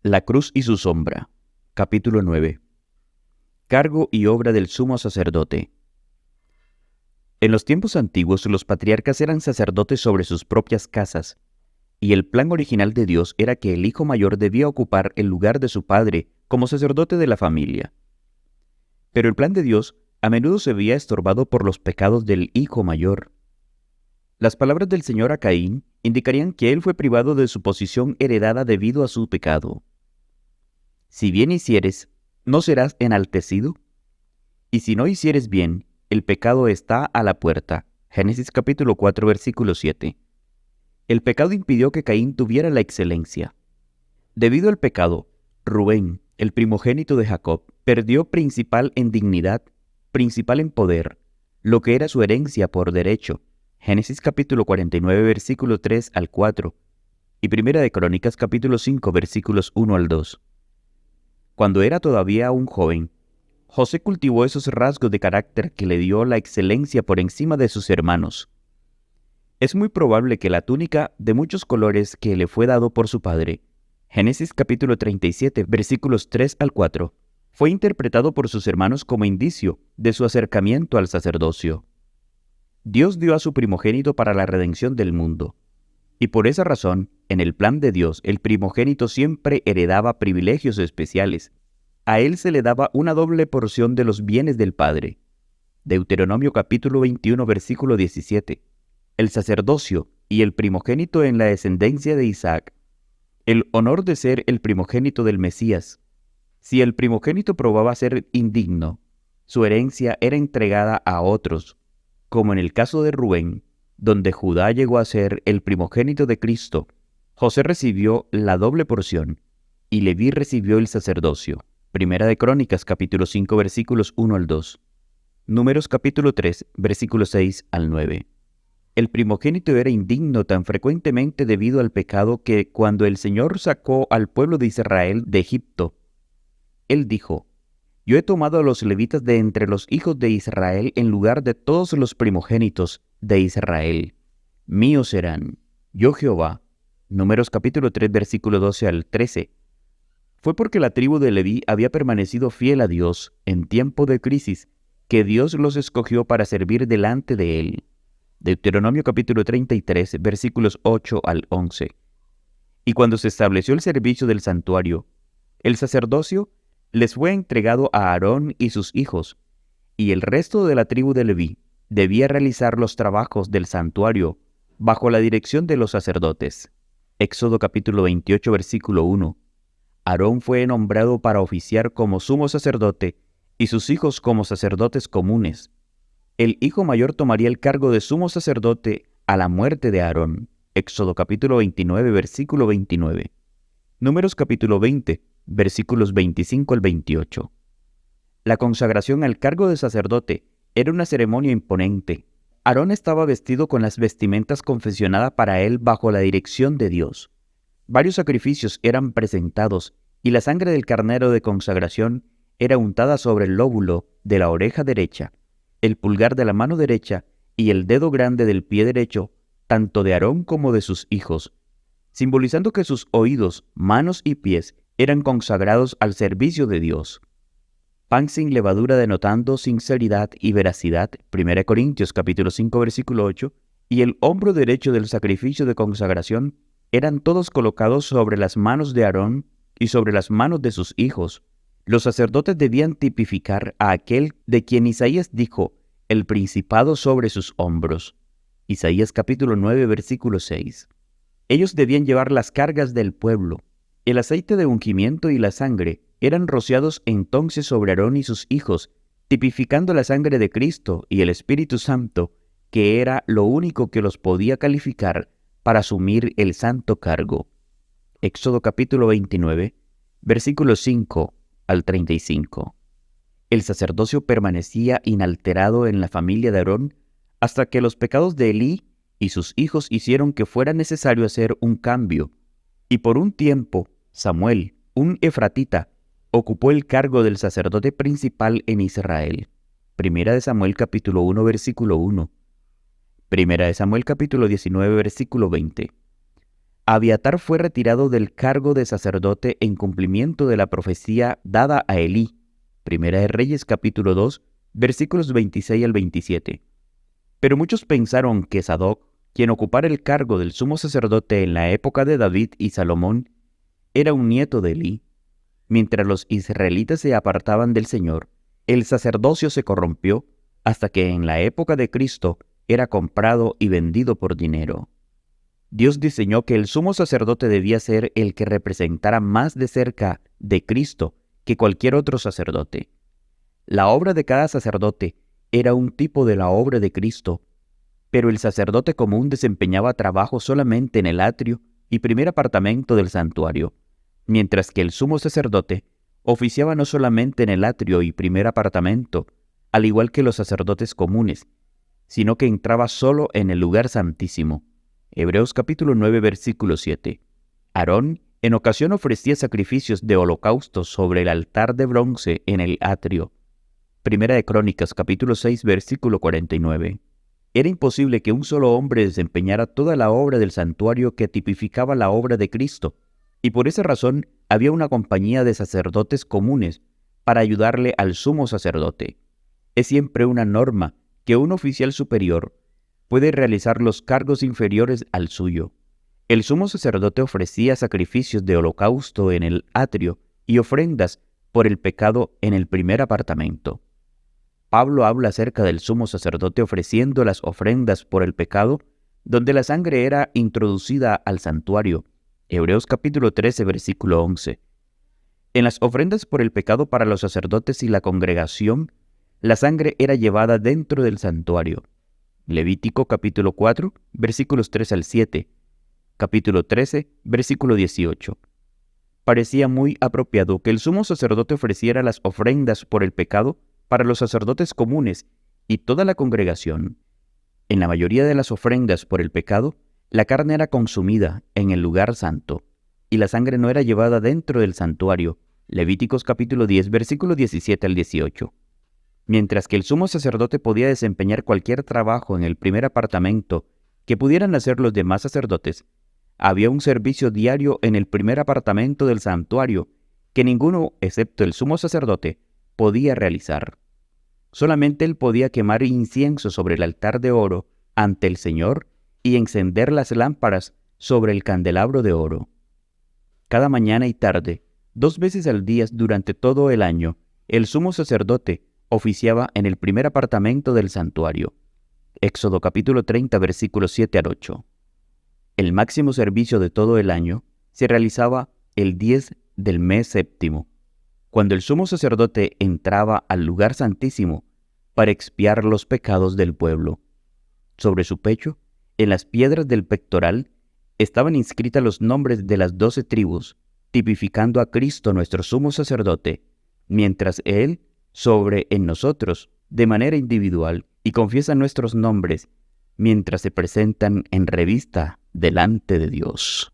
La cruz y su sombra. Capítulo 9. Cargo y obra del sumo sacerdote. En los tiempos antiguos los patriarcas eran sacerdotes sobre sus propias casas, y el plan original de Dios era que el hijo mayor debía ocupar el lugar de su padre como sacerdote de la familia. Pero el plan de Dios a menudo se veía estorbado por los pecados del hijo mayor. Las palabras del Señor a Caín indicarían que él fue privado de su posición heredada debido a su pecado. Si bien hicieres, ¿no serás enaltecido? Y si no hicieres bien, el pecado está a la puerta. Génesis capítulo 4, versículo 7. El pecado impidió que Caín tuviera la excelencia. Debido al pecado, Rubén, el primogénito de Jacob, perdió principal en dignidad, principal en poder, lo que era su herencia por derecho. Génesis capítulo 49, versículo 3 al 4, y Primera de Crónicas capítulo 5, versículos 1 al 2. Cuando era todavía un joven, José cultivó esos rasgos de carácter que le dio la excelencia por encima de sus hermanos. Es muy probable que la túnica de muchos colores que le fue dado por su padre, Génesis capítulo 37, versículos 3 al 4, fue interpretado por sus hermanos como indicio de su acercamiento al sacerdocio. Dios dio a su primogénito para la redención del mundo, y por esa razón, en el plan de Dios, el primogénito siempre heredaba privilegios especiales. A él se le daba una doble porción de los bienes del Padre. Deuteronomio capítulo 21, versículo 17. El sacerdocio y el primogénito en la descendencia de Isaac. El honor de ser el primogénito del Mesías. Si el primogénito probaba ser indigno, su herencia era entregada a otros, como en el caso de Rubén, donde Judá llegó a ser el primogénito de Cristo. José recibió la doble porción, y Leví recibió el sacerdocio. Primera de Crónicas, capítulo 5, versículos 1 al 2. Números, capítulo 3, versículos 6 al 9. El primogénito era indigno tan frecuentemente debido al pecado que cuando el Señor sacó al pueblo de Israel de Egipto, Él dijo: Yo he tomado a los levitas de entre los hijos de Israel en lugar de todos los primogénitos de Israel. Míos serán. Yo Jehová. Números capítulo 3, versículo 12 al 13. Fue porque la tribu de Leví había permanecido fiel a Dios en tiempo de crisis que Dios los escogió para servir delante de Él. Deuteronomio capítulo 33, versículos 8 al 11. Y cuando se estableció el servicio del santuario, el sacerdocio les fue entregado a Aarón y sus hijos, y el resto de la tribu de Leví debía realizar los trabajos del santuario bajo la dirección de los sacerdotes. Éxodo capítulo 28, versículo 1. Aarón fue nombrado para oficiar como sumo sacerdote y sus hijos como sacerdotes comunes. El hijo mayor tomaría el cargo de sumo sacerdote a la muerte de Aarón. Éxodo capítulo 29, versículo 29. Números capítulo 20, versículos 25 al 28. La consagración al cargo de sacerdote era una ceremonia imponente. Aarón estaba vestido con las vestimentas confeccionadas para él bajo la dirección de Dios. Varios sacrificios eran presentados y la sangre del carnero de consagración era untada sobre el lóbulo de la oreja derecha, el pulgar de la mano derecha y el dedo grande del pie derecho, tanto de Aarón como de sus hijos, simbolizando que sus oídos, manos y pies eran consagrados al servicio de Dios. Pan sin levadura denotando sinceridad y veracidad, 1 Corintios capítulo 5, versículo 8, y el hombro derecho del sacrificio de consagración eran todos colocados sobre las manos de Aarón y sobre las manos de sus hijos. Los sacerdotes debían tipificar a aquel de quien Isaías dijo, el principado sobre sus hombros. Isaías capítulo 9, versículo 6. Ellos debían llevar las cargas del pueblo. El aceite de ungimiento y la sangre eran rociados entonces sobre Aarón y sus hijos, tipificando la sangre de Cristo y el Espíritu Santo, que era lo único que los podía calificar para asumir el santo cargo. Éxodo capítulo 29, versículos 5 al 35. El sacerdocio permanecía inalterado en la familia de Aarón hasta que los pecados de Elí y sus hijos hicieron que fuera necesario hacer un cambio, y por un tiempo Samuel, un efratita, ocupó el cargo del sacerdote principal en Israel. Primera de Samuel capítulo 1, versículo 1. Primera de Samuel capítulo 19, versículo 20. Abiatar fue retirado del cargo de sacerdote en cumplimiento de la profecía dada a Elí. Primera de Reyes capítulo 2, versículos 26 al 27. Pero muchos pensaron que Sadoc, quien ocupara el cargo del sumo sacerdote en la época de David y Salomón, era un nieto de Elí. Mientras los israelitas se apartaban del Señor, el sacerdocio se corrompió hasta que en la época de Cristo era comprado y vendido por dinero. Dios diseñó que el sumo sacerdote debía ser el que representara más de cerca de Cristo que cualquier otro sacerdote. La obra de cada sacerdote era un tipo de la obra de Cristo, pero el sacerdote común desempeñaba trabajo solamente en el atrio y primer apartamento del santuario, mientras que el sumo sacerdote oficiaba no solamente en el atrio y primer apartamento, al igual que los sacerdotes comunes, sino que entraba solo en el lugar santísimo. Hebreos capítulo 9, versículo 7. Aarón en ocasión ofrecía sacrificios de holocaustos sobre el altar de bronce en el atrio. Primera de Crónicas capítulo 6, versículo 49. Era imposible que un solo hombre desempeñara toda la obra del santuario que tipificaba la obra de Cristo, y por esa razón había una compañía de sacerdotes comunes para ayudarle al sumo sacerdote. Es siempre una norma que un oficial superior puede realizar los cargos inferiores al suyo. El sumo sacerdote ofrecía sacrificios de holocausto en el atrio y ofrendas por el pecado en el primer apartamento. Pablo habla acerca del sumo sacerdote ofreciendo las ofrendas por el pecado, donde la sangre era introducida al santuario. Hebreos capítulo 13, versículo 11. En las ofrendas por el pecado para los sacerdotes y la congregación, la sangre era llevada dentro del santuario. Levítico capítulo 4, versículos 3 al 7. Capítulo 13, versículo 18. Parecía muy apropiado que el sumo sacerdote ofreciera las ofrendas por el pecado para los sacerdotes comunes y toda la congregación. En la mayoría de las ofrendas por el pecado, la carne era consumida en el lugar santo, y la sangre no era llevada dentro del santuario. Levíticos capítulo 10, versículo 17 al 18. Mientras que el sumo sacerdote podía desempeñar cualquier trabajo en el primer apartamento que pudieran hacer los demás sacerdotes, había un servicio diario en el primer apartamento del santuario que ninguno, excepto el sumo sacerdote, podía realizar. Solamente él podía quemar incienso sobre el altar de oro ante el Señor y encender las lámparas sobre el candelabro de oro. Cada mañana y tarde, 2 veces al día durante todo el año, el sumo sacerdote oficiaba en el primer apartamento del santuario. Éxodo capítulo 30, versículos 7 al 8. El máximo servicio de todo el año se realizaba el 10 del mes séptimo, cuando el sumo sacerdote entraba al lugar santísimo para expiar los pecados del pueblo. Sobre su pecho, en las piedras del pectoral, estaban inscritas los nombres de las 12 tribus, tipificando a Cristo nuestro sumo sacerdote, mientras Él sobre en nosotros de manera individual y confiesa nuestros nombres mientras se presentan en revista delante de Dios.